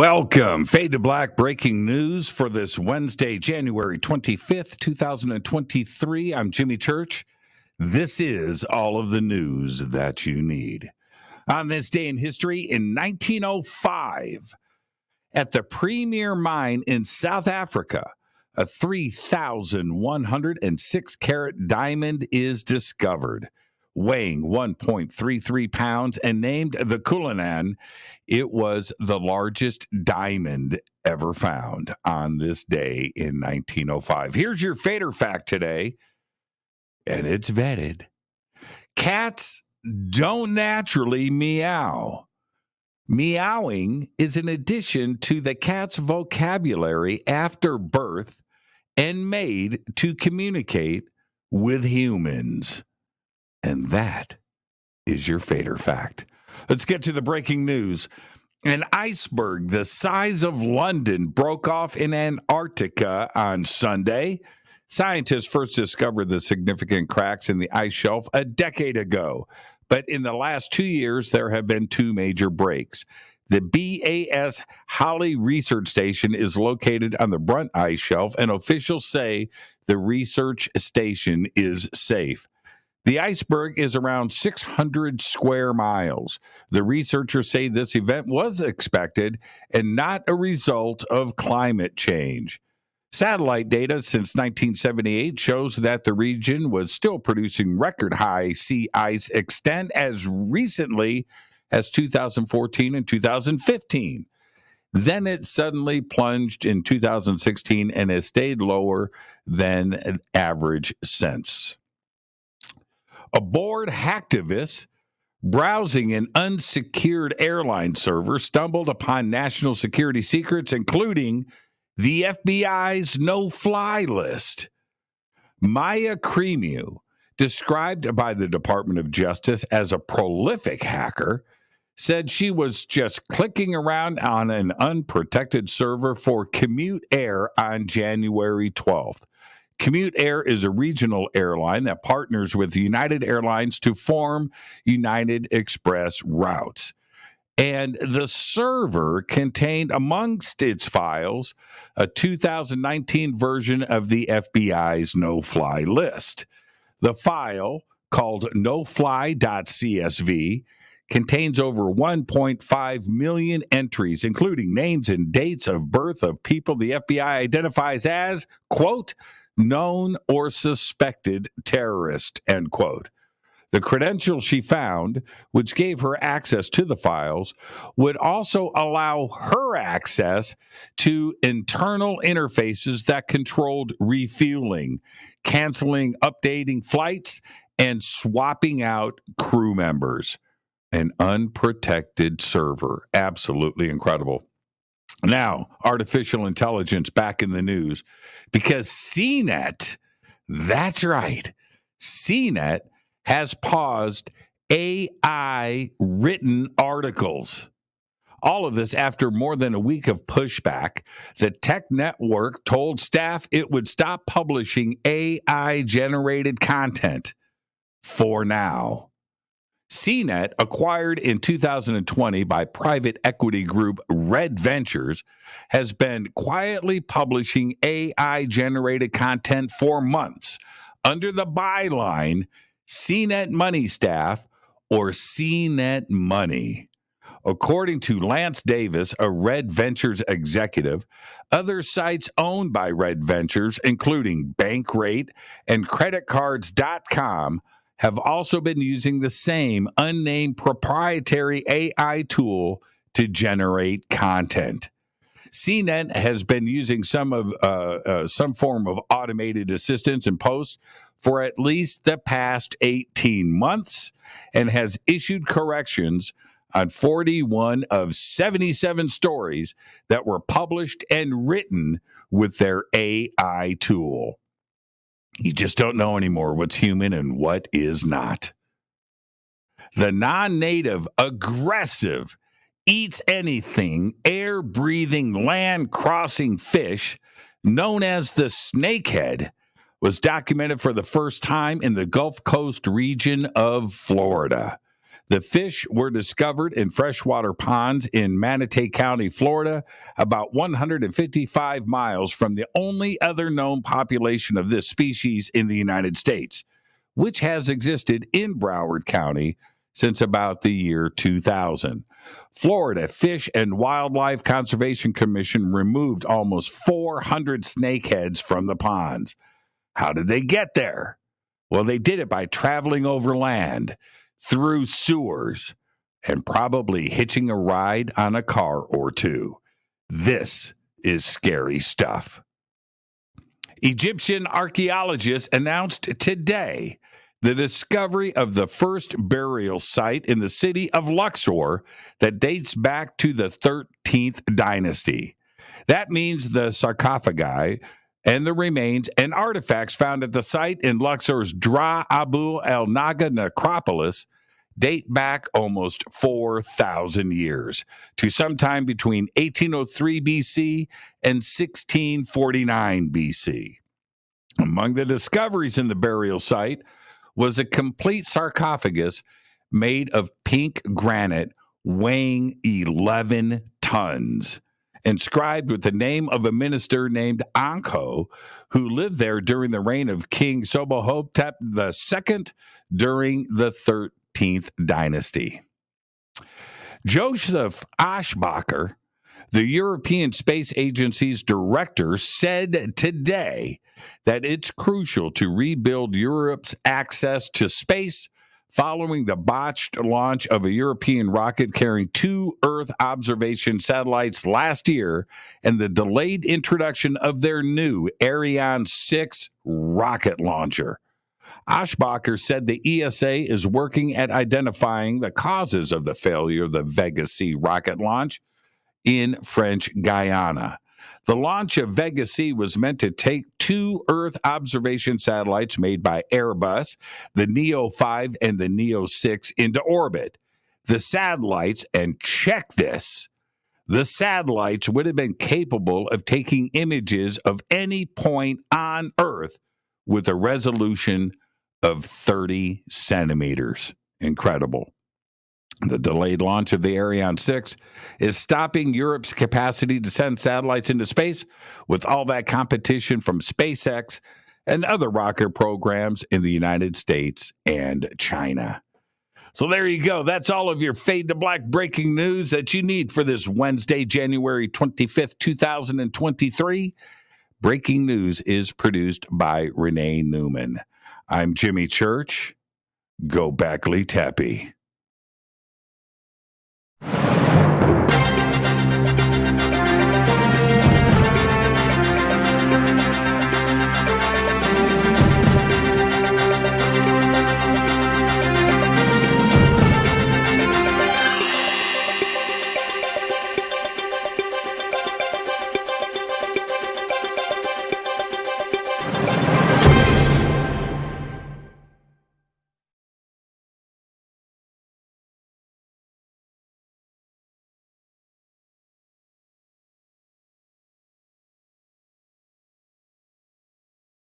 Welcome. Fade to Black breaking news for this Wednesday, January 25th, 2023. I'm Jimmy Church. This is all of the news that you need. On this day in history, in 1905, at the Premier Mine in South Africa, a 3,106 carat diamond is discovered, weighing 1.33 pounds and named the Cullinan. It was the largest diamond ever found on this day in 1905. Here's your Fader fact today, and it's vetted. Cats don't naturally meow. Meowing is an addition to the cat's vocabulary after birth and made to communicate with humans. And that is your Fader fact. Let's get to the breaking news. An iceberg the size of London broke off in Antarctica on Sunday. Scientists first discovered the significant cracks in the ice shelf a decade ago. But in the last 2 years, there have been two major breaks. The BAS Holly Research Station is located on the Brunt Ice Shelf, and officials say the research station is safe. The iceberg is around 600 square miles. The researchers say this event was expected and not a result of climate change. Satellite data since 1978 shows that the region was still producing record-high sea ice extent as recently as 2014 and 2015. Then it suddenly plunged in 2016 and has stayed lower than average since. A bored hacktivist browsing an unsecured airline server stumbled upon national security secrets, including the FBI's no-fly list. Maya Cremu, described by the Department of Justice as a prolific hacker, said she was just clicking around on an unprotected server for Commute Air on January 12th. Commute Air is a regional airline that partners with United Airlines to form United Express routes. And the server contained amongst its files a 2019 version of the FBI's no-fly list. The file, called nofly.csv, contains over 1.5 million entries, including names and dates of birth of people the FBI identifies as, quote, known or suspected terrorist, end quote. The credentials she found, which gave her access to the files, would also allow her access to internal interfaces that controlled refueling, canceling, updating flights, and swapping out crew members. An unprotected server. Absolutely incredible. Now, artificial intelligence back in the news because CNET, that's right, CNET has paused AI written articles. All of this after more than a week of pushback. The tech network told staff it would stop publishing AI generated content for now. CNET, acquired in 2020 by private equity group Red Ventures, has been quietly publishing AI-generated content for months under the byline CNET Money Staff or CNET Money. According to Lance Davis, a Red Ventures executive, other sites owned by Red Ventures, including Bankrate and creditcards.com, have also been using the same unnamed proprietary AI tool to generate content. CNET has been using some form of automated assistance and posts for at least the past 18 months and has issued corrections on 41 of 77 stories that were published and written with their AI tool. You just don't know anymore what's human and what is not. The non-native, aggressive, eats anything, air-breathing, land-crossing fish known as the snakehead was documented for the first time in the Gulf Coast region of Florida. The fish were discovered in freshwater ponds in Manatee County, Florida, about 155 miles from the only other known population of this species in the United States, which has existed in Broward County since about the year 2000. Florida Fish and Wildlife Conservation Commission removed almost 400 snakeheads from the ponds. How did they get there? Well, they did it by traveling over land, through sewers, and probably hitching a ride on a car or two. This is scary stuff. Egyptian archaeologists announced today the discovery of the first burial site in the city of Luxor that dates back to the 13th dynasty. That means the sarcophagi and the remains and artifacts found at the site in Luxor's Dra Abu El Naga necropolis date back almost 4,000 years to sometime between 1803 BC and 1649 BC. Among the discoveries in the burial site was a complete sarcophagus made of pink granite weighing 11 tons, inscribed with the name of a minister named Anko, who lived there during the reign of King Sobohotep II during the 13th dynasty. Joseph Aschbacher, the European Space Agency's director, said today that it's crucial to rebuild Europe's access to space following the botched launch of a European rocket carrying 2 Earth observation satellites last year and the delayed introduction of their new Ariane 6 rocket launcher. Aschbacher said the ESA is working at identifying the causes of the failure of the Vega C rocket launch in French Guiana. The launch of Vega C was meant to take 2 Earth observation satellites made by Airbus, the Neo 5 and the Neo 6, into orbit. The satellites, and check this, the satellites would have been capable of taking images of any point on Earth with a resolution of 30 centimeters. Incredible. The delayed launch of the Ariane 6 is stopping Europe's capacity to send satellites into space with all that competition from SpaceX and other rocket programs in the United States and China. So there you go. That's all of your Fade to Black breaking news that you need for this Wednesday, January 25th, 2023. Breaking news is produced by Renee Newman. I'm Jimmy Church. Go Backley Tappy.